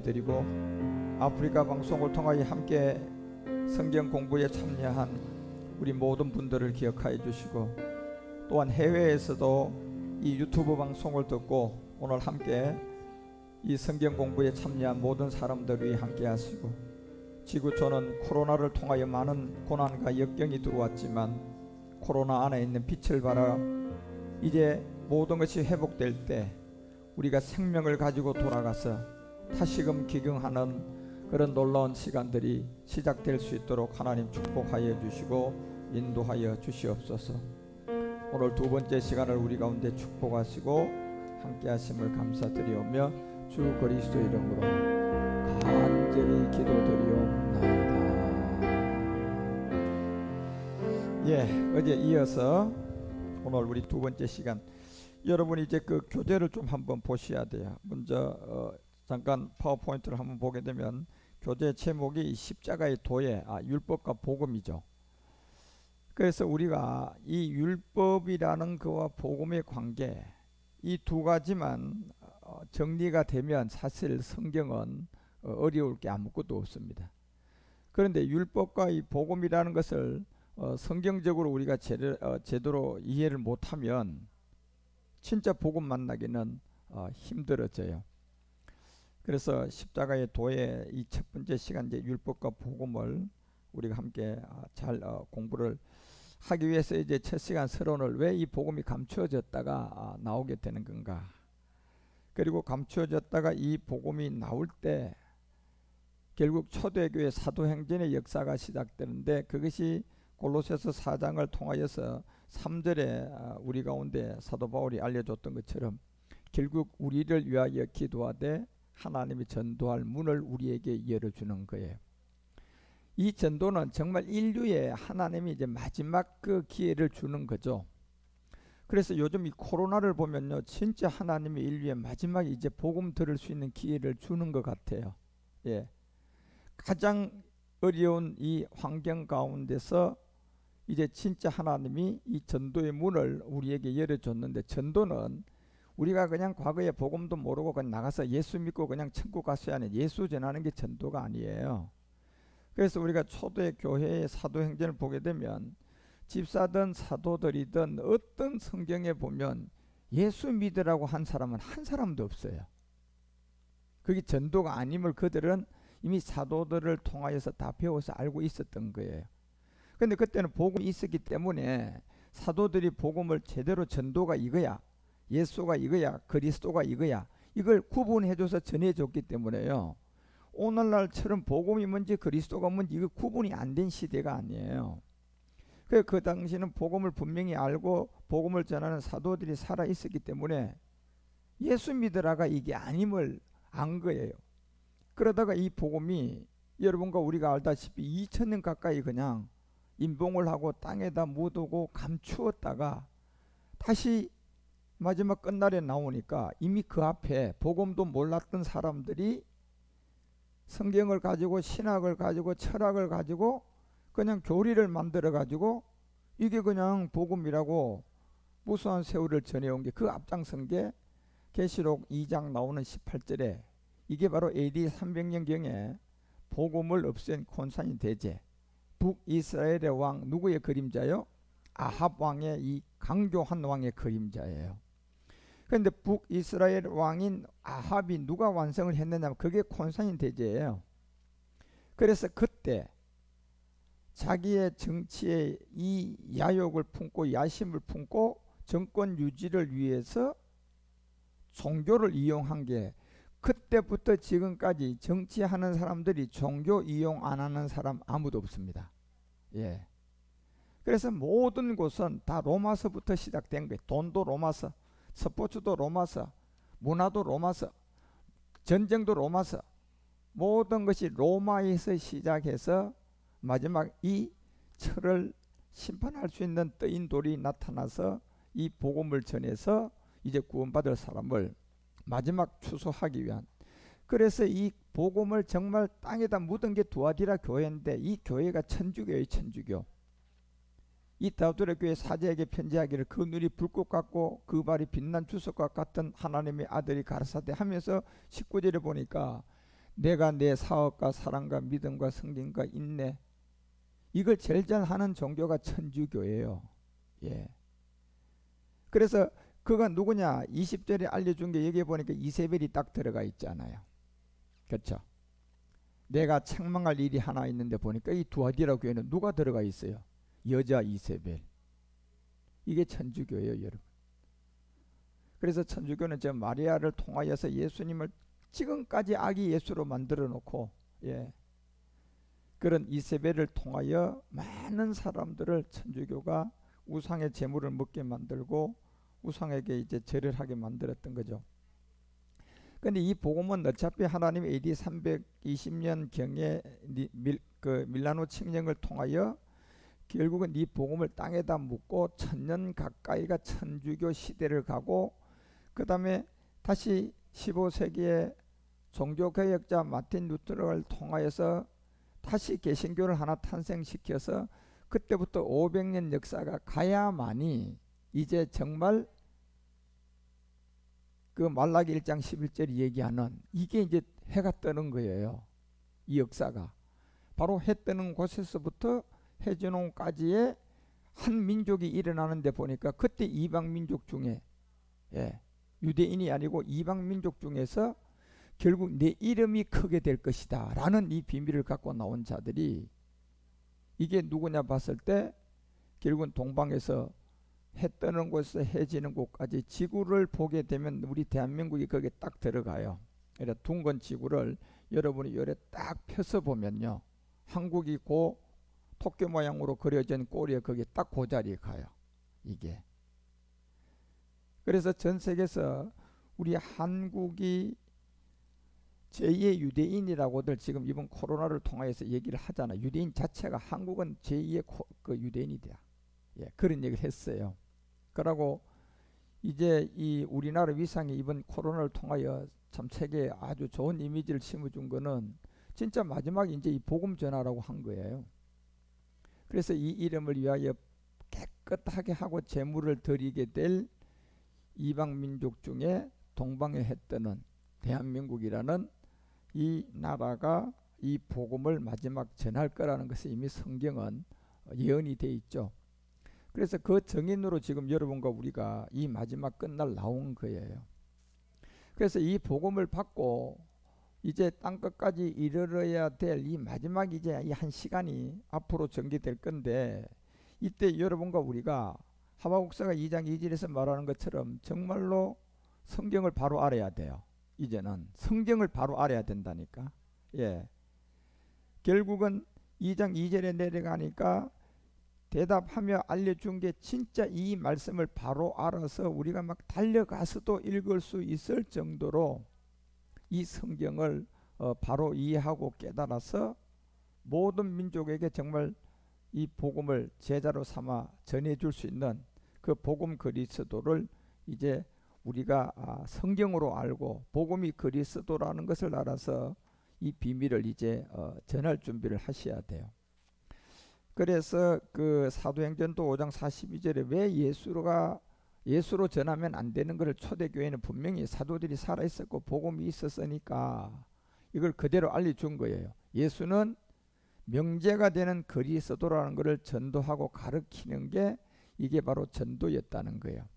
드리고 아프리카 방송을 통하여 함께 성경 공부에 참여한 우리 모든 분들을 기억하여 주시고, 또한 해외에서도 이 유튜브 방송을 듣고 오늘 함께 이 성경 공부에 참여한 모든 사람들이 함께 하시고, 지구촌은 코로나를 통하여 많은 고난과 역경이 들어왔지만 코로나 안에 있는 빛을 발하 이제 모든 것이 회복될 때 우리가 생명을 가지고 돌아가서 다시금 기경하는 그런 놀라운 시간들이 시작될 수 있도록 하나님 축복하여 주시고 인도하여 주시옵소서. 오늘 두 번째 시간을 우리 가운데 축복하시고 함께 하심을 감사드리오며 주 그리스도 이름으로 간절히 기도드리옵나이다. 어제 이어서 오늘 우리 두 번째 시간, 여러분이 이제 그 교재를 좀 한번 보셔야 돼요. 먼저 잠깐 파워포인트를 한번 보게 되면 교재 제목이 십자가의 도예, 율법과 복음이죠. 그래서 우리가 이 율법이라는 그와 복음의 관계, 이 두 가지만 정리가 되면 사실 성경은 어려울 게 아무것도 없습니다. 그런데 율법과 이 복음이라는 것을 성경적으로 우리가 제대로 이해를 못하면 진짜 복음 만나기는 힘들어져요. 그래서 십자가의 도의 이 첫 번째 시간, 이제 율법과 복음을 우리가 함께 잘 공부를 하기 위해서 이제 첫 시간 서론을, 왜 이 복음이 감추어졌다가 나오게 되는 건가, 그리고 감추어졌다가 이 복음이 나올 때 결국 초대교회 사도행전의 역사가 시작되는데, 그것이 골로새서 4장을 통하여서 3절에 우리 가운데 사도 바울이 알려줬던 것처럼 결국 우리를 위하여 기도하되 하나님이 전도할 문을 우리에게 열어주는 거예요. 이 전도는 정말 인류에 하나님이 이제 마지막 그 기회를 주는 거죠. 그래서 요즘 이 코로나를 보면요, 진짜 하나님이 인류에 마지막 이제 복음 들을 수 있는 기회를 주는 것 같아요. 가장 어려운 이 환경 가운데서 이제 진짜 하나님이 이 전도의 문을 우리에게 열어줬는데, 전도는 우리가 그냥 과거에 복음도 모르고 그냥 나가서 예수 믿고 그냥 천국 갔어야 하는 예수 전하는 게 전도가 아니에요. 그래서 우리가 초대 교회의 사도행전을 보게 되면 집사든 사도들이든 어떤 성경에 보면 예수 믿으라고 한 사람은 한 사람도 없어요. 그게 전도가 아님을 그들은 이미 사도들을 통하여서 다 배워서 알고 있었던 거예요. 근데 그때는 복음이 있었기 때문에 사도들이 복음을 제대로, 전도가 이거야, 예수가 이거야, 그리스도가 이거야, 이걸 구분해줘서 전해줬기 때문에요, 오늘날처럼 복음이 뭔지 그리스도가 뭔지 이거 구분이 안 된 시대가 아니에요. 그 당시는 복음을 분명히 알고 복음을 전하는 사도들이 살아 있었기 때문에 예수 믿으라가 이게 아님을 안 거예요. 그러다가 이 복음이 여러분과 우리가 알다시피 2000년 가까이 그냥 임봉을 하고 땅에다 묻고 감추었다가 다시 마지막 끝날에 나오니까 이미 그 앞에 복음도 몰랐던 사람들이 성경을 가지고 신학을 가지고 철학을 가지고 그냥 교리를 만들어 가지고 이게 그냥 복음이라고 무수한 세월을 전해온 게, 그 앞장선 게 계시록 2장 나오는 18절에 이게 바로 AD 300년경에 복음을 없앤 콘스탄틴 대제, 북이스라엘의 왕, 누구의 그림자요? 아합 왕의, 이 강교한 왕의 그림자예요. 그런데 북이스라엘 왕인 아합이 누가 완성을 했느냐, 그게 콘스탄틴 대제예요. 그래서 그때 자기의 정치에 이 야욕을 품고 야심을 품고 정권 유지를 위해서 종교를 이용한 게, 그때부터 지금까지 정치하는 사람들이 종교 이용 안 하는 사람 아무도 없습니다. 그래서 모든 곳은 다 로마서부터 시작된 거예요. 돈도 로마서, 스포츠도 로마서, 문화도 로마서, 전쟁도 로마서, 모든 것이 로마에서 시작해서 마지막 이 철을 심판할 수 있는 떠인 돌이 나타나서 이 복음을 전해서 이제 구원받을 사람을 마지막 추수하기 위한, 그래서 이 복음을 정말 땅에다 묻은 게 두아디라 교회인데, 이 교회가 천주교예요. 천주교. 이 다우드라 교회 사제에게 편지하기를 그 눈이 불꽃 같고 그 발이 빛난 주석과 같은 하나님의 아들이 가라사대 하면서 19절에 보니까 내가 내 사업과 사랑과 믿음과 성김과 인내, 이걸 제일 잘하는 종교가 천주교예요. 예. 그래서 그가 누구냐? 20절에 알려준 게 여기에 보니까 이세벨이 딱 들어가 있잖아요. 그렇죠? 내가 책망할 일이 하나 있는데 보니까 이 두아디라 교회는 누가 들어가 있어요? 여자 이세벨. 이게 천주교예요, 여러분. 그래서 천주교는 저 마리아를 통하여서 예수님을 지금까지 아기 예수로 만들어 놓고, 예, 그런 이세벨을 통하여 많은 사람들을 천주교가 우상의 제물을 먹게 만들고 우상에게 이제 절을 하게 만들었던 거죠. 근데 이 복음은 어차피 하나님 AD 320년 경에 밀라노 칙령을 통하여 결국은 이 복음을 땅에다 묻고 1000년 가까이가 천주교 시대를 가고, 그 다음에 다시 15세기에 종교개혁자 마틴 루터를 통하여서 다시 개신교를 하나 탄생시켜서 그때부터 500년 역사가 가야만이 이제 정말 그 말라기 1장 11절이 얘기하는 이게 이제 해가 뜨는 거예요. 이 역사가 바로 해 뜨는 곳에서부터 해전홍까지의 한 민족이 일어나는데 보니까 그때 이방 민족 중에, 예, 유대인이 아니고 이방 민족 중에서 결국 내 이름이 크게 될 것이다 라는 이 비밀을 갖고 나온 자들이, 이게 누구냐 봤을 때 결국은 동방에서 해 뜨는 곳에서 해 지는 곳까지 지구를 보게 되면 우리 대한민국이 거기에 딱 들어가요. 그래서 둥근 지구를 여러분이 요래 딱 펴서 보면요, 한국이 고 토끼 모양으로 그려진 꼬리에 거기에 딱 그 자리에 가요. 이게 그래서 전 세계에서 우리 한국이 제2의 유대인이라고들 지금 이번 코로나를 통해서 얘기를 하잖아. 유대인 자체가 한국은 제2의 그 유대인이다. 예, 그런 얘기를 했어요. 그러고 이제 이 우리나라 위상이 이번 코로나를 통하여 참 세계에 아주 좋은 이미지를 심어준 거는 진짜 마지막에 이제 이 복음 전하라고 한 거예요. 그래서 이 이름을 위하여 깨끗하게 하고 제물을 드리게 될 이방 민족 중에 동방에 해 뜨는 대한민국이라는 이 나라가 이 복음을 마지막 전할 거라는 것이 이미 성경은 예언이 돼 있죠. 그래서 그 정인으로 지금 여러분과 우리가 이 마지막 끝날 나온 거예요. 그래서 이 복음을 받고 이제 땅끝까지 이르러야 될 이 마지막 이제 이 한 시간이 앞으로 전개될 건데, 이때 여러분과 우리가 하박국서가 2장 2절에서 말하는 것처럼 정말로 성경을 바로 알아야 돼요. 이제는 성경을 바로 알아야 된다니까. 예. 결국은 2장 2절에 내려가니까 대답하며 알려준 게 진짜 이 말씀을 바로 알아서 우리가 막 달려가서도 읽을 수 있을 정도로 이 성경을 바로 이해하고 깨달아서 모든 민족에게 정말 이 복음을 제자로 삼아 전해줄 수 있는 그 복음 그리스도를 이제 우리가 성경으로 알고 복음이 그리스도라는 것을 알아서 이 비밀을 이제 전할 준비를 하셔야 돼요. 그래서 그 사도행전도 5장 42절에 왜 예수로 전하면 안 되는 것을 초대교회는 분명히 사도들이 살아있었고 복음이 있었으니까 이걸 그대로 알려준 거예요. 예수는 명제가 되는 그리스도라는 것을 전도하고 가르치는 게 이게 바로 전도였다는 거예요.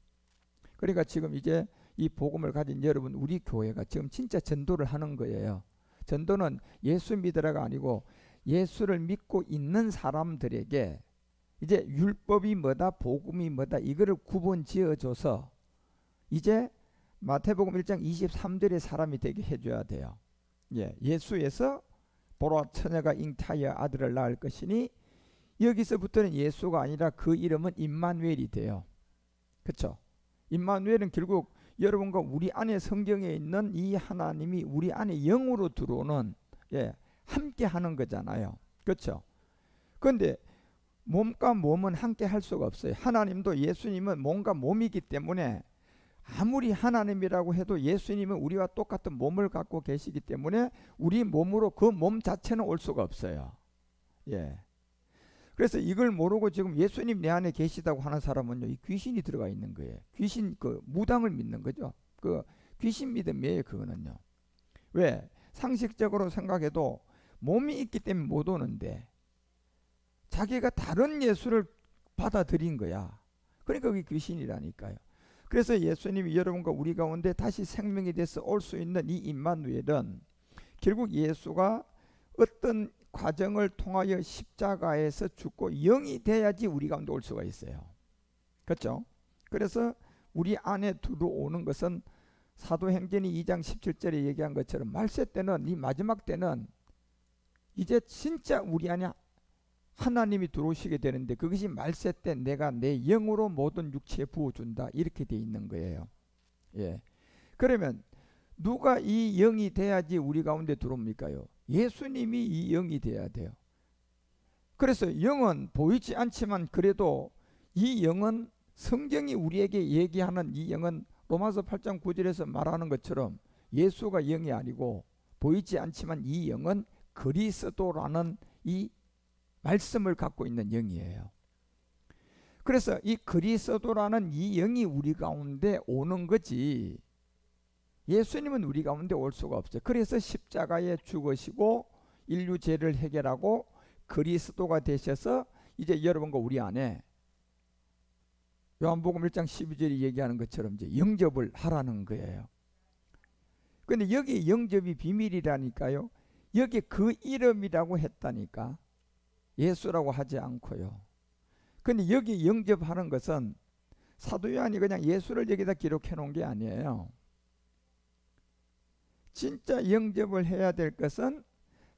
그러니까 지금 이제 이 복음을 가진 여러분, 우리 교회가 지금 진짜 전도를 하는 거예요. 전도는 예수 믿으라가 아니고 예수를 믿고 있는 사람들에게 이제 율법이 뭐다 복음이 뭐다 이거를 구분 지어줘서 이제 마태복음 1장 23절의 사람이 되게 해줘야 돼요. 예, 예수에서 보라 처녀가 잉타하여 아들을 낳을 것이니, 여기서부터는 예수가 아니라 그 이름은 임마누엘이 돼요. 그렇죠? 임마누엘은 결국 여러분과 우리 안에 성경에 있는 이 하나님이 우리 안에 영으로 들어오는, 예, 함께 하는 거잖아요. 그렇죠? 그런데 몸과 몸은 함께 할 수가 없어요. 하나님도 예수님은 몸과 몸이기 때문에 아무리 하나님이라고 해도 예수님은 우리와 똑같은 몸을 갖고 계시기 때문에 우리 몸으로 그 몸 자체는 올 수가 없어요. 예. 그래서 이걸 모르고 지금 예수님 내 안에 계시다고 하는 사람은요, 이 귀신이 들어가 있는 거예요. 귀신 그 무당을 믿는 거죠. 그 귀신 믿음이에요, 그거는요. 왜? 상식적으로 생각해도 몸이 있기 때문에 못 오는데 자기가 다른 예수를 받아들인 거야. 그러니까 그게 귀신이라니까요. 그래서 예수님이 여러분과 우리 가운데 다시 생명이 돼서 올 수 있는 이 임마누엘은 결국 예수가 어떤 과정을 통하여 십자가에서 죽고 영이 돼야지 우리 가운데 올 수가 있어요. 그렇죠? 그래서 우리 안에 들어오는 것은 사도행전이 2장 17절에 얘기한 것처럼 말세 때는, 이 마지막 때는 이제 진짜 우리 안에 하나님이 들어오시게 되는데, 그것이 말세 때 내가 내 영으로 모든 육체에 부어준다, 이렇게 돼 있는 거예요. 예. 그러면 누가 이 영이 돼야지 우리 가운데 들어옵니까요? 예수님이 이 영이 돼야 돼요. 그래서 영은 보이지 않지만 그래도 이 영은, 성경이 우리에게 얘기하는 이 영은 로마서 8장 9절에서 말하는 것처럼 예수가 영이 아니고 보이지 않지만 이 영은 그리스도라는 이 말씀을 갖고 있는 영이에요. 그래서 이 그리스도라는 이 영이 우리 가운데 오는 거지 예수님은 우리 가운데 올 수가 없어요. 그래서 십자가에 죽으시고 인류 죄를 해결하고 그리스도가 되셔서 이제 여러분과 우리 안에 요한복음 1장 12절이 얘기하는 것처럼 이제 영접을 하라는 거예요. 근데 여기 영접이 비밀이라니까요. 여기 그 이름이라고 했다니까. 예수라고 하지 않고요. 근데 여기 영접하는 것은 사도 요한이 그냥 예수를 여기다 기록해 놓은 게 아니에요. 진짜 영접을 해야 될 것은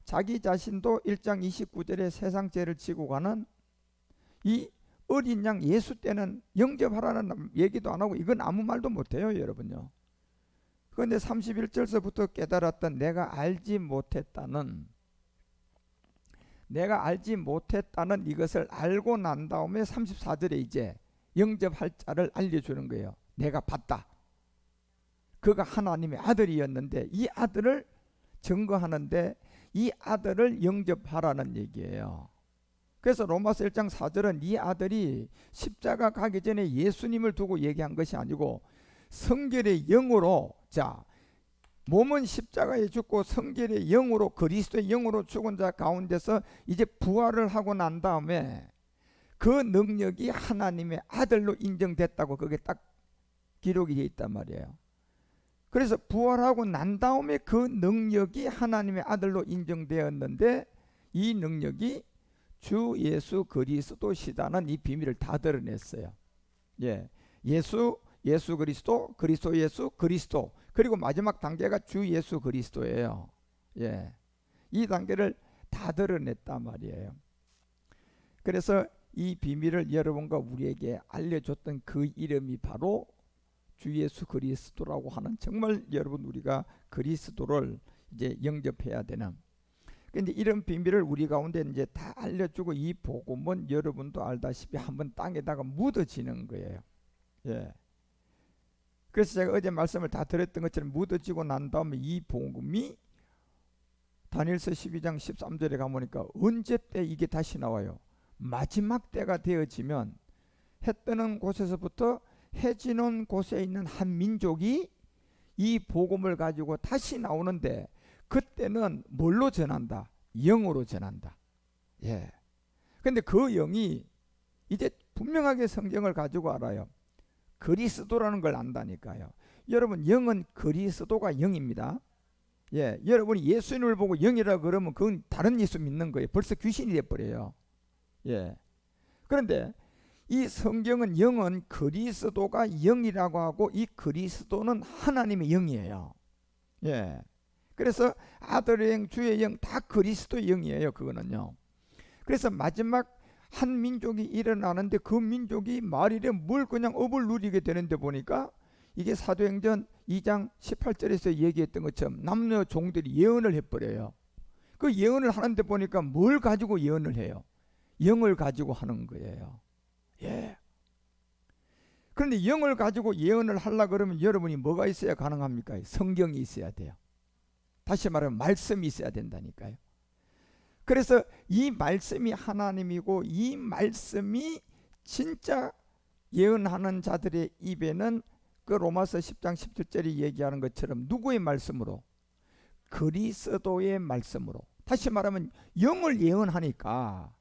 자기 자신도 1장 29절에 세상 죄를 지고 가는 이 어린 양 예수 때는 영접하라는 얘기도 안 하고 이건 아무 말도 못해요, 여러분요. 그런데 31절서부터 깨달았던 내가 알지 못했다는 이것을 알고 난 다음에 34절에 이제 영접할 자를 알려주는 거예요. 내가 봤다. 그가 하나님의 아들이었는데 이 아들을 증거하는데 이 아들을 영접하라는 얘기예요. 그래서 로마서 1장 4절은 이 아들이 십자가 가기 전에 예수님을 두고 얘기한 것이 아니고 성결의 영으로, 자, 몸은 십자가에 죽고 성결의 영으로, 그리스도의 영으로 죽은 자 가운데서 이제 부활을 하고 난 다음에 그 능력이 하나님의 아들로 인정됐다고 그게 딱 기록이 되어 있단 말이에요. 그래서 부활하고 난 다음에 그 능력이 하나님의 아들로 인정되었는데 이 능력이 주 예수 그리스도시다는 이 비밀을 다 드러냈어요. 예, 예수 그리스도, 그리스도 예수, 그리스도, 그리고 마지막 단계가 주 예수 그리스도예요. 예, 이 단계를 다 드러냈단 말이에요. 그래서 이 비밀을 여러분과 우리에게 알려줬던 그 이름이 바로 주 예수 그리스도라고 하는, 정말 여러분 우리가 그리스도를 이제 영접해야 되는, 근데 이런 비밀을 우리 가운데 이제 다 알려주고 이 복음은 여러분도 알다시피 한번 땅에다가 묻어지는 거예요. 예. 그래서 제가 어제 말씀을 다 드렸던 것처럼 묻어지고 난 다음에 이 복음이 다니엘서 12장 13절에 가보니까 언제 때 이게 다시 나와요. 마지막 때가 되어지면 해 뜨는 곳에서부터 해 지는 곳에 있는 한 민족이 이 복음을 가지고 다시 나오는데 그때는 뭘로 전한다? 영으로 전한다. 예. 근데 그 영이 이제 분명하게 성경을 가지고 알아요. 그리스도라는 걸 안다니까요. 여러분, 영은 그리스도가 영입니다. 예. 여러분이 예수님을 보고 영이라 그러면 그건 다른 예수 믿는 거예요. 벌써 귀신이 돼버려요. 예. 그런데 이 성경은 영은 그리스도가 영이라고 하고 이 그리스도는 하나님의 영이에요. 예. 그래서 아들의 영, 주의 영, 다 그리스도의 영이에요. 그거는요. 그래서 마지막 한 민족이 일어나는데 그 민족이 말일에 뭘 그냥 업을 누리게 되는데 보니까 이게 사도행전 2장 18절에서 얘기했던 것처럼 남녀 종들이 예언을 해버려요. 그 예언을 하는데 보니까 뭘 가지고 예언을 해요? 영을 가지고 하는 거예요. 예. 그런데 영을 가지고 예언을 하려고 그러면 여러분이 뭐가 있어야 가능합니까? 성경이 있어야 돼요. 다시 말하면 말씀이 있어야 된다니까요. 그래서 이 말씀이 하나님이고 이 말씀이 진짜 예언하는 자들의 입에는 그 로마서 10장 17절이 얘기하는 것처럼 누구의 말씀으로? 그리스도의 말씀으로. 다시 말하면 영을 예언하니까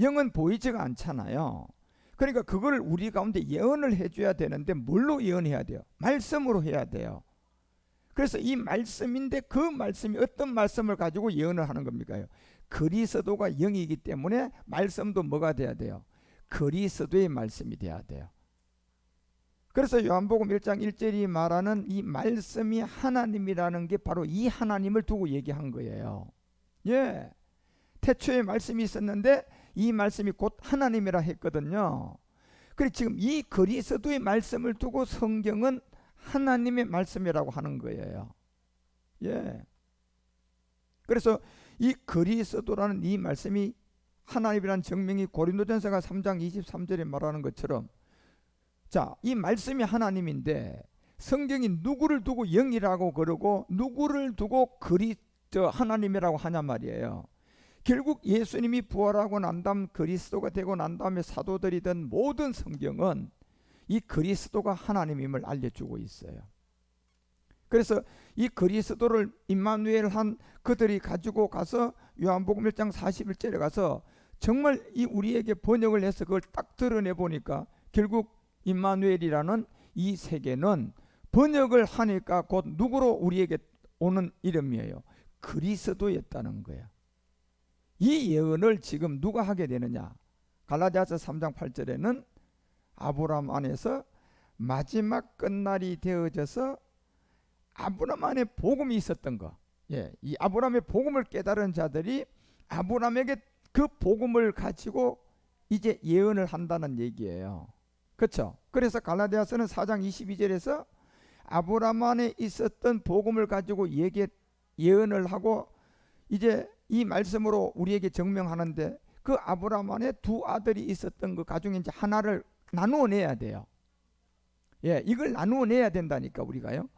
영은 보이지가 않잖아요. 그러니까 그걸 우리 가운데 예언을 해줘야 되는데 뭘로 예언해야 돼요? 말씀으로 해야 돼요. 그래서 이 말씀인데 그 말씀이 어떤 말씀을 가지고 예언을 하는 겁니까? 그리스도가 영이기 때문에 말씀도 뭐가 돼야 돼요? 그리스도의 말씀이 돼야 돼요. 그래서 요한복음 1장 1절이 말하는 이 말씀이 하나님이라는 게 바로 이 하나님을 두고 얘기한 거예요. 예, 태초에 말씀이 있었는데 이 말씀이 곧 하나님이라 했거든요. 그래 지금 이 그리스도의 말씀을 두고 성경은 하나님의 말씀이라고 하는 거예요. 예. 그래서 이 그리스도라는 이 말씀이 하나님이라는 증명이 고린도전서가 3장 23절에 말하는 것처럼, 자, 이 말씀이 하나님인데 성경이 누구를 두고 영이라고 그러고 누구를 두고 하나님이라고 하냐 말이에요. 결국 예수님이 부활하고 난 다음 그리스도가 되고 난 다음에 사도들이든 모든 성경은 이 그리스도가 하나님임을 알려주고 있어요. 그래서 이 그리스도를 임마누엘 한 그들이 가지고 가서 요한복음 1장 41절에 가서 정말 이 우리에게 번역을 해서 그걸 딱 드러내 보니까 결국 임마누엘이라는 이 세계는 번역을 하니까 곧 누구로 우리에게 오는 이름이에요? 그리스도였다는 거예요. 이 예언을 지금 누가 하게 되느냐? 갈라디아서 3장 8절에는 아브라함 안에서 마지막 끝날이 되어져서 아브라함 안에 복음이 있었던 거. 예, 이 아브라함의 복음을 깨달은 자들이 아브라함에게 그 복음을 가지고 이제 예언을 한다는 얘기예요. 그렇죠? 그래서 갈라디아서는 4장 22절에서 아브라함 안에 있었던 복음을 가지고 예언을 하고 이제 이 말씀으로 우리에게 증명하는데 그 아브라함 안에 두 아들이 있었던 그 가중에 이제 하나를 나누어 내야 돼요. 예, 이걸 나누어 내야 된다니까 우리가요.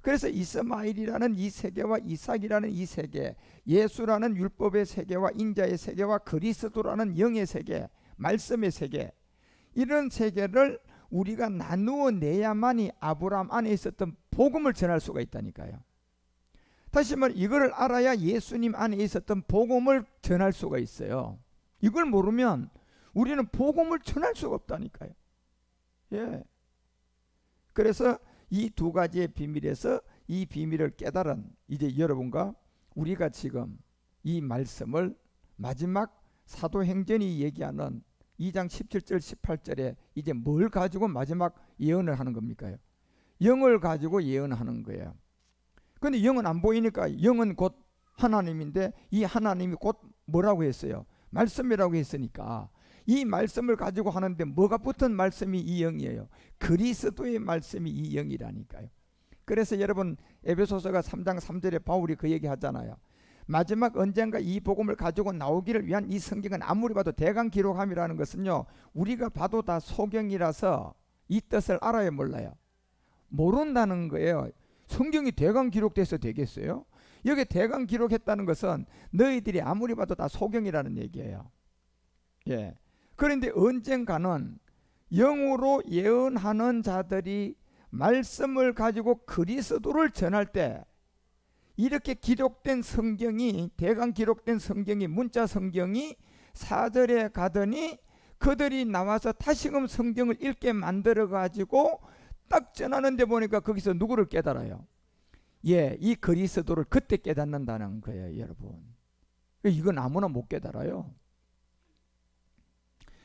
그래서 이스마엘이라는 이 세계와 이삭이라는 이 세계, 예수라는 율법의 세계와 인자의 세계와 그리스도라는 영의 세계, 말씀의 세계, 이런 세계를 우리가 나누어 내야만이 아브라함 안에 있었던 복음을 전할 수가 있다니까요. 다시 말해 이거를 알아야 예수님 안에 있었던 복음을 전할 수가 있어요. 이걸 모르면 우리는 복음을 전할 수가 없다니까요. 예. 그래서 이 두 가지의 비밀에서 이 비밀을 깨달은 이제 여러분과 우리가 지금 이 말씀을 마지막 사도행전이 얘기하는 2장 17절 18절에 이제 뭘 가지고 마지막 예언을 하는 겁니까? 영을 가지고 예언하는 거예요. 근데 영은 안 보이니까 영은 곧 하나님인데 이 하나님이 곧 뭐라고 했어요? 말씀이라고 했으니까 이 말씀을 가지고 하는데 뭐가 붙은 말씀이 이 영이에요? 그리스도의 말씀이 이 영이라니까요. 그래서 여러분 에베소서가 3장 3절에 바울이 그 얘기 하잖아요. 마지막 언젠가 이 복음을 가지고 나오기를 위한 이 성경은 아무리 봐도 대강 기록함이라는 것은요, 우리가 봐도 다 소경이라서 이 뜻을 알아야 몰라요. 모른다는 거예요. 성경이 대강 기록돼서 되겠어요? 여기 대강 기록했다는 것은 너희들이 아무리 봐도 다 소경이라는 얘기예요. 예. 그런데 언젠가는 영으로 예언하는 자들이 말씀을 가지고 그리스도를 전할 때 이렇게 기록된 성경이, 대강 기록된 성경이, 문자 성경이 사절에 가더니 그들이 나와서 다시금 성경을 읽게 만들어 가지고 딱 전하는데 보니까 거기서 누구를 깨달아요? 예, 이 그리스도를 그때 깨닫는다는 거예요, 여러분. 이건 아무나 못 깨달아요.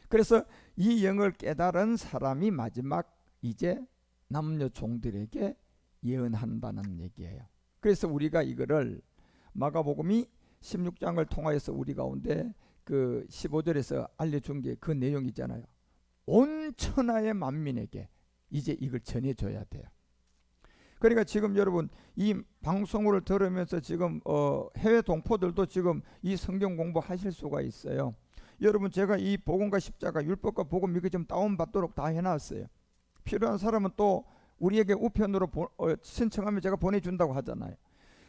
그래서 이 영을 깨달은 사람이 마지막 이제 남녀 종들에게 예언한다는 얘기예요. 그래서 우리가 이거를 마가복음이 16장을 통하여서 우리 가운데 그 15절에서 알려준 게 그 내용 있잖아요. 온 천하의 만민에게 이제 이걸 전해줘야 돼요. 그러니까 지금 여러분 이 방송을 들으면서 지금 해외 동포들도 지금 이 성경 공부하실 수가 있어요. 여러분 제가 이 복음과 십자가, 율법과 복음 이거 좀 다운받도록 다 해놨어요. 필요한 사람은 또 우리에게 우편으로 신청하면 제가 보내준다고 하잖아요.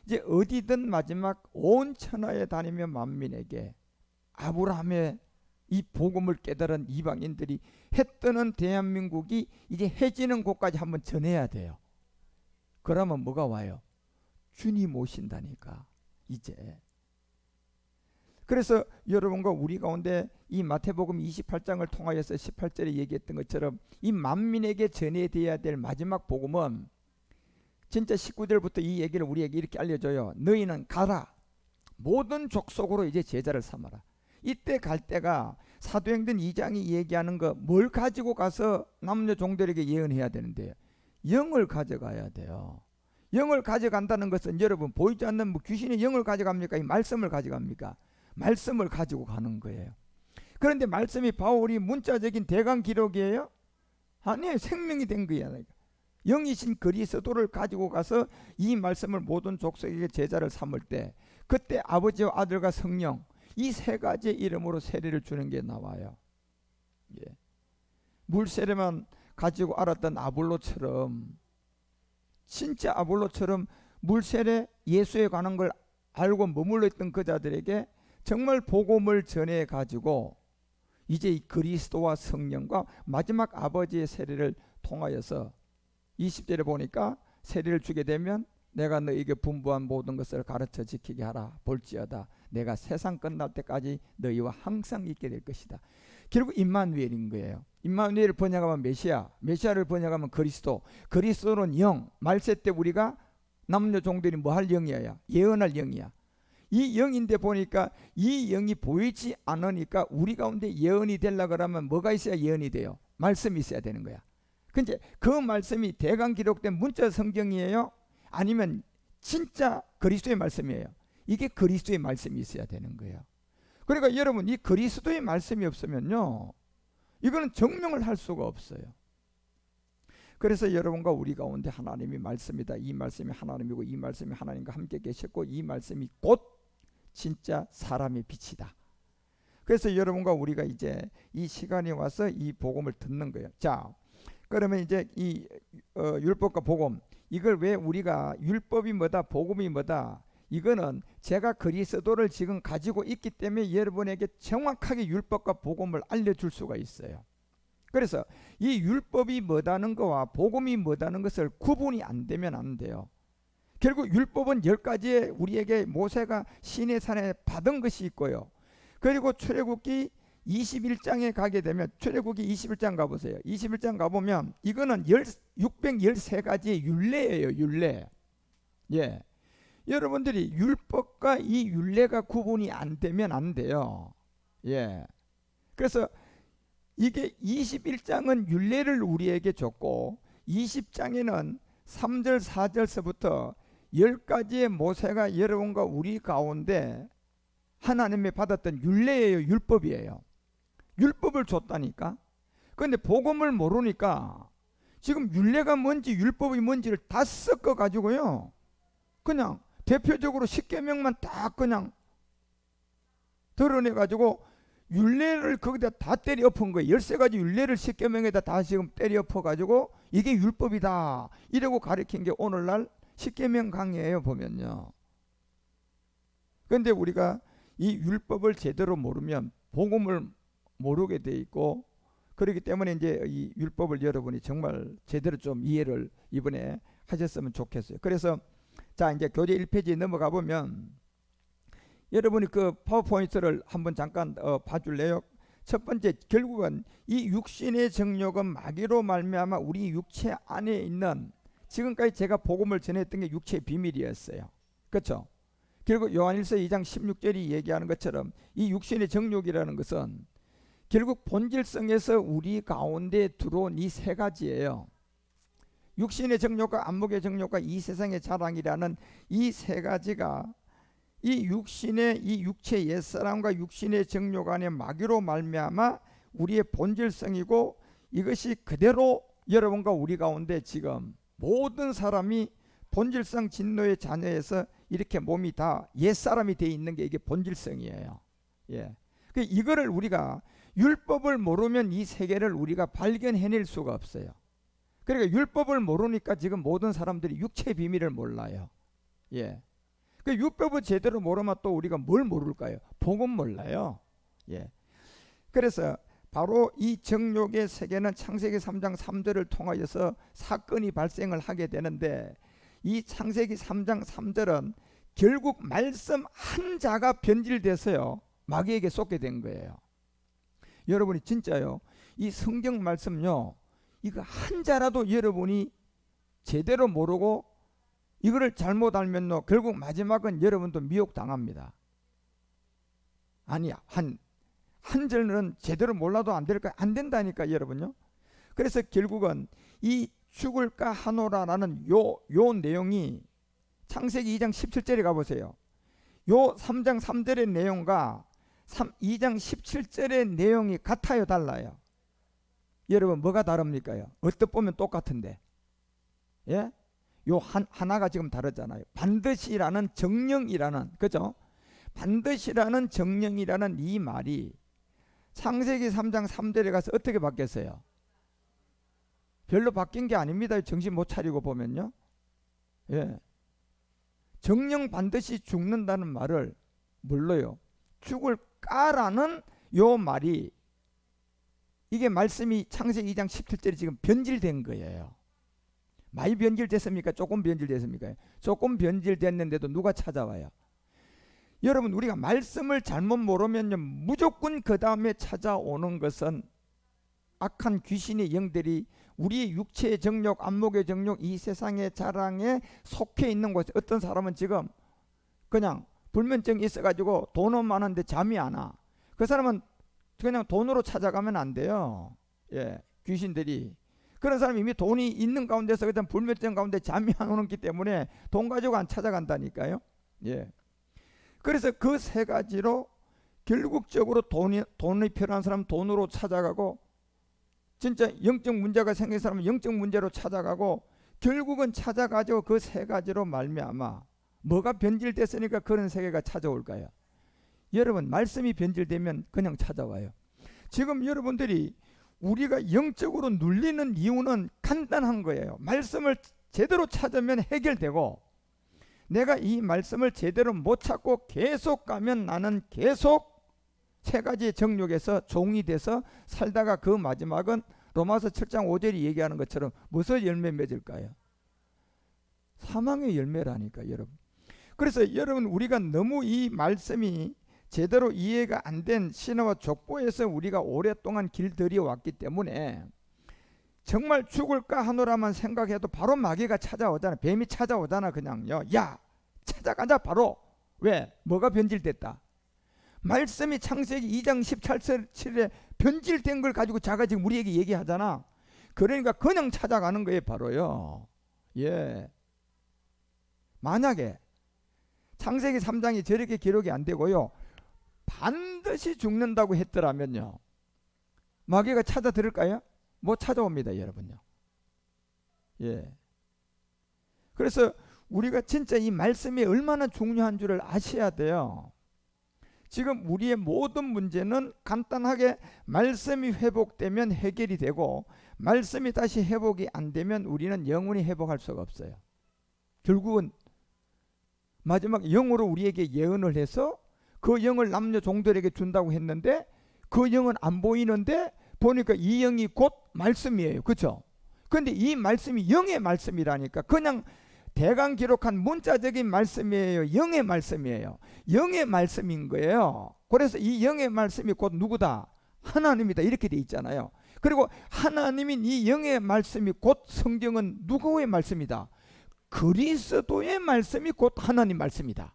이제 어디든 마지막 온 천하에 다니며 만민에게 아브라함의 이 복음을 깨달은 이방인들이 해 뜨는 대한민국이 이제 해지는 곳까지 한번 전해야 돼요. 그러면 뭐가 와요? 주님 오신다니까. 이제. 그래서 여러분과 우리 가운데 이 마태복음 28장을 통하여서 18절에 얘기했던 것처럼 이 만민에게 전해져야 될 마지막 복음은 진짜 19절부터 이 얘기를 우리에게 이렇게 알려줘요. 너희는 가라. 모든 족속으로 이제 제자를 삼아라. 이때 갈 때가 사도행전 2장이 얘기하는 거 뭘 가지고 가서 남녀 종들에게 예언해야 되는데 영을 가져가야 돼요. 영을 가져간다는 것은 여러분 보이지 않는 뭐 귀신이 영을 가져갑니까? 이 말씀을 가져갑니까? 말씀을 가지고 가는 거예요. 그런데 말씀이 바울이 문자적인 대강 기록이에요? 아니에요. 생명이 된 거야. 영이신 그리스도를 가지고 가서 이 말씀을 모든 족속에게 제자를 삼을 때 그때 아버지와 아들과 성령 이 세 가지의 이름으로 세례를 주는 게 나와요. 예. 물 세례만 가지고 알았던 아볼로처럼 진짜 아볼로처럼 물 세례 예수에 관한 걸 알고 머물러 있던 그자들에게 정말 복음을 전해 가지고 이제 이 그리스도와 성령과 마지막 아버지의 세례를 통하여서 20절에 보니까 세례를 주게 되면 내가 너에게 분부한 모든 것을 가르쳐 지키게 하라. 볼지어다 내가 세상 끝날 때까지 너희와 항상 있게 될 것이다. 결국 임마누엘인 거예요. 임마누엘을 번역하면 메시아, 메시아를 번역하면 그리스도, 그리스도는 영. 말세 때 우리가 남녀 종들이 뭐 할 영이야? 예언할 영이야. 이 영인데 보니까 이 영이 보이지 않으니까 우리 가운데 예언이 되려고 그러면 뭐가 있어야 예언이 돼요? 말씀이 있어야 되는 거야. 근데 그 말씀이 대강 기록된 문자 성경이에요? 아니면 진짜 그리스도의 말씀이에요? 이게 그리스도의 말씀이 있어야 되는 거예요. 그러니까 여러분 이 그리스도의 말씀이 없으면요 이거는 증명을 할 수가 없어요. 그래서 여러분과 우리 가운데 하나님이 말씀이다. 이 말씀이 하나님이고 이 말씀이 하나님과 함께 계셨고 이 말씀이 곧 진짜 사람의 빛이다. 그래서 여러분과 우리가 이제 이 시간이 와서 이 복음을 듣는 거예요. 자, 그러면 이제 이 율법과 복음 이걸 왜 우리가 율법이 뭐다 복음이 뭐다 이거는 제가 그리스도를 지금 가지고 있기 때문에 여러분에게 정확하게 율법과 복음을 알려줄 수가 있어요. 그래서 이 율법이 뭐다는 거와 복음이 뭐다는 것을 구분이 안 되면 안 돼요. 결국 율법은 10가지의 우리에게 모세가 시내산에 받은 것이 있고요. 그리고 출애굽기 21장에 가게 되면 출애굽기 21장 가보세요. 21장 가보면 이거는 613가지의 율례예요. 율례. 예. 여러분들이 율법과 이 율례가 구분이 안 되면 안 돼요. 예. 그래서 이게 21장은 율례를 우리에게 줬고 20장에는 3절 4절서부터 10가지의 모세가 여러분과 우리 가운데 하나님이 받았던 율례예요. 율법이에요. 율법을 줬다니까. 그런데 복음을 모르니까 지금 율례가 뭔지 율법이 뭔지를 다 섞어 가지고요 그냥 대표적으로 10계명만 딱 그냥 드러내 가지고 율례를 거기다 다 때려 엎은 거예요. 13가지 율례를 10계명에다 다 지금 때려 엎어 가지고 이게 율법이다 이러고 가르친 게 오늘날 10계명 강의예요. 보면요. 그런데 우리가 이 율법을 제대로 모르면 복음을 모르게 돼 있고 그렇기 때문에 이제 이 율법을 여러분이 정말 제대로 좀 이해를 이번에 하셨으면 좋겠어요. 그래서 자 이제 교재 1페이지에 넘어가 보면 여러분이 그 파워포인트를 한번 잠깐 봐줄래요? 첫 번째 결국은 이 육신의 정욕은 마귀로 말미암아 우리 육체 안에 있는 지금까지 제가 복음을 전했던 게 육체의 비밀이었어요. 그렇죠? 결국 요한일서 2장 16절이 얘기하는 것처럼 이 육신의 정욕이라는 것은 결국 본질성에서 우리 가운데 들어온 이 세 가지예요. 육신의 정욕과 안목의 정욕과 이 세상의 자랑이라는 이 세 가지가 이 육신의 이 육체 옛사람과 육신의 정욕 안에 마귀로 말미암아 우리의 본질성이고 이것이 그대로 여러분과 우리 가운데 지금 모든 사람이 본질성 진노의 자녀에서 이렇게 몸이 다 옛사람이 돼 있는 게 이게 본질성이에요. 예. 이거를 우리가 율법을 모르면 이 세계를 우리가 발견해낼 수가 없어요. 그러니까 율법을 모르니까 지금 모든 사람들이 육체의 비밀을 몰라요. 예. 그 율법을 제대로 모르면 또 우리가 뭘 모를까요? 복음 몰라요. 예. 그래서 바로 이 정욕의 세계는 창세기 3장 3절을 통하여서 사건이 발생을 하게 되는데 이 창세기 3장 3절은 결국 말씀 한 자가 변질돼서요 마귀에게 쏟게 된 거예요. 여러분이 진짜요 이 성경 말씀요 이거 한 자라도 여러분이 제대로 모르고 이거를 잘못 알면요 결국 마지막은 여러분도 미혹당합니다. 아니 한 절은 제대로 몰라도 안 될까? 안 된다니까 여러분요. 그래서 결국은 이 죽을까 하노라라는 요 내용이 창세기 2장 17절에 가보세요. 요 3장 3절의 내용과 2장 17절의 내용이 같아요 달라요? 여러분 뭐가 다릅니까요? 어떻게 보면 똑같은데 예? 요 하나가 지금 다르잖아요. 반드시라는 정령이라는 그죠? 반드시라는 정령이라는 이 말이 창세기 3장 3절에 가서 어떻게 바뀌었어요? 별로 바뀐 게 아닙니다. 정신 못 차리고 보면요. 예. 정령 반드시 죽는다는 말을 뭘로요? 죽을까라는 요 말이 이게 말씀이 창세기 2장 17절에 지금 변질된 거예요. 많이 변질됐습니까? 조금 변질됐습니까? 조금 변질됐는데도 누가 찾아와요? 여러분 우리가 말씀을 잘못 모르면요 무조건 그 다음에 찾아오는 것은 악한 귀신의 영들이 우리의 육체의 정욕, 안목의 정욕, 이 세상의 자랑에 속해 있는 곳에 어떤 사람은 지금 그냥 불면증이 있어가지고 돈은 많은데 잠이 안 와. 그 사람은 그냥 돈으로 찾아가면 안 돼요. 예, 귀신들이. 그런 사람이 이미 돈이 있는 가운데서 그냥 불면증 가운데 잠이 안 오기 때문에 돈 가지고 안 찾아간다니까요. 예. 그래서 그 세 가지로 결국적으로 돈이 필요한 사람은 돈으로 찾아가고 진짜 영적 문제가 생긴 사람은 영적 문제로 찾아가고 결국은 찾아가지고 그 세 가지로 말미암아 뭐가 변질됐으니까 그런 세계가 찾아올까요? 여러분 말씀이 변질되면 그냥 찾아와요. 지금 여러분들이 우리가 영적으로 눌리는 이유는 간단한 거예요. 말씀을 제대로 찾으면 해결되고 내가 이 말씀을 제대로 못 찾고 계속 가면 나는 계속 세 가지의 정욕에서 종이 돼서 살다가 그 마지막은 로마서 7장 5절이 얘기하는 것처럼 무슨 열매 맺을까요? 사망의 열매라니까 여러분. 그래서 여러분 우리가 너무 이 말씀이 제대로 이해가 안 된 신화와 족보에서 우리가 오랫동안 길들여왔기 때문에 정말 죽을까 하노라만 생각해도 바로 마귀가 찾아오잖아. 뱀이 찾아오잖아. 그냥요. 야 찾아가자 바로. 왜? 뭐가 변질됐다. 말씀이 창세기 2장 17절에 변질된 걸 가지고 자가 지금 우리에게 얘기하잖아. 그러니까 그냥 찾아가는 거예요 바로요. 예. 만약에 창세기 3장이 저렇게 기록이 안 되고요 반드시 죽는다고 했더라면요 마귀가 찾아들을까요? 못 찾아옵니다 여러분요. 예. 그래서 우리가 진짜 이 말씀이 얼마나 중요한 줄을 아셔야 돼요. 지금 우리의 모든 문제는 간단하게 말씀이 회복되면 해결이 되고 말씀이 다시 회복이 안 되면 우리는 영원히 회복할 수가 없어요. 결국은 마지막 영으로 우리에게 예언을 해서 그 영을 남녀 종들에게 준다고 했는데 그 영은 안 보이는데 보니까 이 영이 곧 말씀이에요. 그렇죠? 그런데 이 말씀이 영의 말씀이라니까. 그냥 대강 기록한 문자적인 말씀이에요? 영의 말씀이에요? 영의 말씀인 거예요. 그래서 이 영의 말씀이 곧 누구다? 하나님이다. 이렇게 돼 있잖아요. 그리고 하나님인 이 영의 말씀이 곧 성경은 누구의 말씀이다? 그리스도의 말씀이 곧 하나님 말씀이다.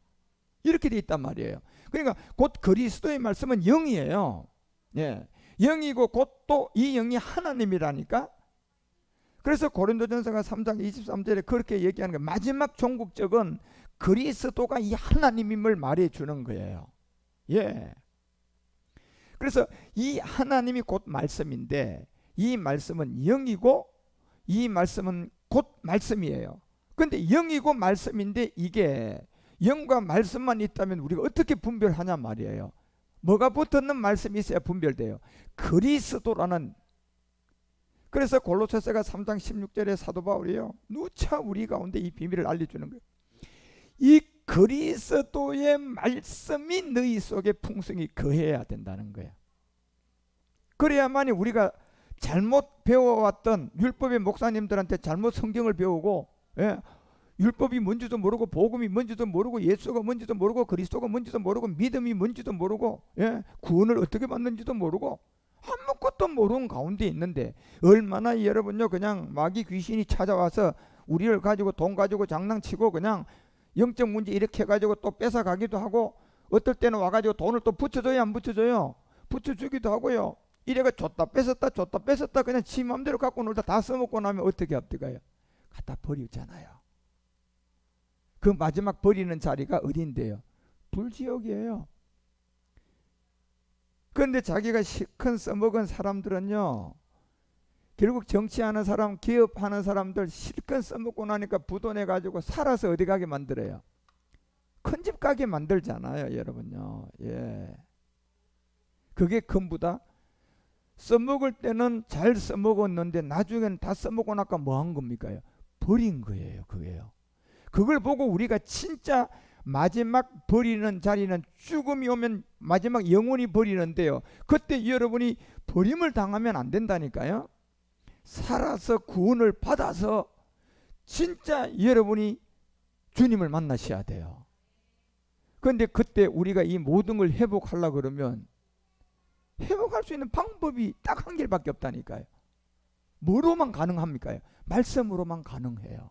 이렇게 돼 있단 말이에요. 그러니까 곧 그리스도의 말씀은 영이에요. 예. 영이고 곧 또 이 영이 하나님이라니까. 그래서 고린도전서가 3장 23절에 그렇게 얘기하는 거예요. 마지막 종국적은 그리스도가 이 하나님임을 말해주는 거예요. 예. 그래서 이 하나님이 곧 말씀인데 이 말씀은 영이고 이 말씀은 곧 말씀이에요. 근데 영이고 말씀인데 이게 영과 말씀만 있다면 우리가 어떻게 분별하냐 말이에요. 뭐가 붙었는 말씀이 있어야 분별돼요. 그리스도라는. 그래서 골로새서가 3장 16절에 사도 바울이요 누차 우리 가운데 이 비밀을 알려주는 거예요. 이 그리스도의 말씀이 너희 속에 풍성히 거해야 된다는 거예요. 그래야만이 우리가 잘못 배워왔던 율법의 목사님들한테 잘못 성경을 배우고 예, 율법이 뭔지도 모르고 복음이 뭔지도 모르고 예수가 뭔지도 모르고 그리스도가 뭔지도 모르고 믿음이 뭔지도 모르고 예? 구원을 어떻게 받는지도 모르고 아무것도 모르는 가운데 있는데 얼마나 여러분요 그냥 마귀 귀신이 찾아와서 우리를 가지고 돈 가지고 장난치고 그냥 영적 문제 이렇게 해가지고 또 뺏어가기도 하고 어떨 때는 와가지고 돈을 또 붙여줘요 안 붙여줘요? 붙여주기도 하고요. 이래가 줬다 뺏었다 그냥 지 맘대로 갖고 놀다 다 써먹고 나면 어떻게 합니까요? 갖다 버리잖아요. 그 마지막 버리는 자리가 어딘데요? 불지옥이에요. 그런데 자기가 실컷 써먹은 사람들은요 결국 정치하는 사람 기업하는 사람들 실컷 써먹고 나니까 부도내 가지고 살아서 어디 가게 만들어요? 큰 집 가게 만들잖아요 여러분요. 예. 그게 전부다 써먹을 때는 잘 써먹었는데 나중에는 다 써먹고 나니까 뭐 한 겁니까? 버린 거예요. 그게요. 그걸 보고 우리가 진짜 마지막 버리는 자리는 죽음이 오면 마지막 영원히 버리는데요. 그때 여러분이 버림을 당하면 안 된다니까요. 살아서 구원을 받아서 진짜 여러분이 주님을 만나셔야 돼요. 그런데 그때 우리가 이 모든 걸 회복하려고 그러면 회복할 수 있는 방법이 딱 한 길밖에 없다니까요. 뭐로만 가능합니까? 말씀으로만 가능해요.